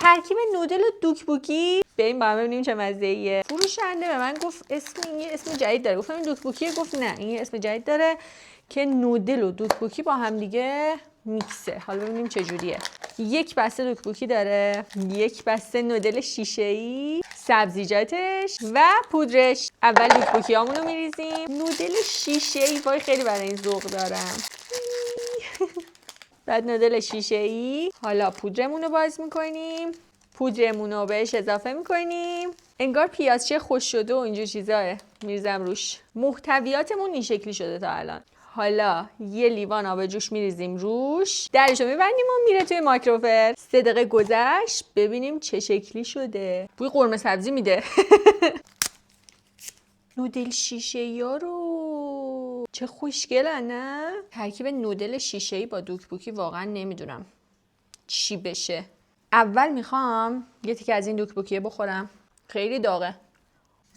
ترکیب نودل و دوکبوکی. بریم با هم ببینیم چه مزه‌ایه. فروشنده به من گفت اسم جدید داره. گفتم این دوکبوکیه، گفت نه این اسم جدید داره که نودل و دوکبوکی با هم دیگه میکسه. حالا ببینیم چه جوریه. یک بسته دوکبوکی داره، یک بسته نودل شیشه‌ای، سبزیجاتش و پودرش. اول دوکبوکیامونو میریزیم. نودل شیشه‌ای وای خیلی برای این ذوق دارم. بعد نودل شیشه‌ای. حالا پودرمونو باز میکنیم. پودرمونو بهش اضافه میکنیم. انگار پیازچه خوش شده و اینجور چیزاه میریزم روش. محتویاتمون این شکلی شده تا الان. حالا یه لیوان آب جوش میریزیم روش. درشو میبندیم و میره توی مایکروفر. 3 دقیقه گذشت. ببینیم چه شکلی شده. بوی قرمه سبزی میده. نودل شیشه‌ای رو چه خوشگلن نه؟ ترکیب نودل شیشه‌ای با دوکبوکی واقعا نمیدونم چی بشه. اول میخوام یه تیکه از این دوکبوکیه بخورم. خیلی داغه.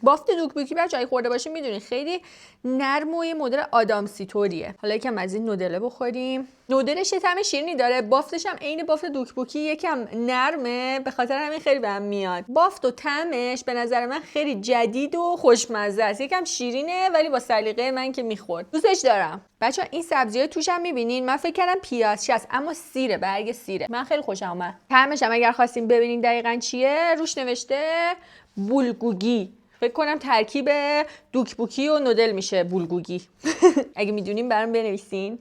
بافت دوکبوکی بچه‌ای خورده باشین میدونین خیلی نرم و یه مدل آدامسی طوریه. حالا یکم از این نودله بخوریم. نودلش یه طعم شیرینی داره، بافتش هم عین بافت دوکبوکی یکم نرمه، به خاطر همین خیلی بهم میاد. بافت و طعمش به نظر من خیلی جدید و خوشمزه است. یکم شیرینه ولی با سلیقه من که میخورد. دوستش دارم. بچه‌ها این سبزی‌ها توش هم می‌بینین، من فکر کردم پیازچی است اما سیره، برگ سیره. من خیلی خوشم اومد. طعمش هم اگر خواستین ببینین دقیقاً چیه، روش نوشته بولگوگی. فکر کنم ترکیب دوکبوکی و نودل میشه بولگوگی. اگه میدونین برام بنویسین.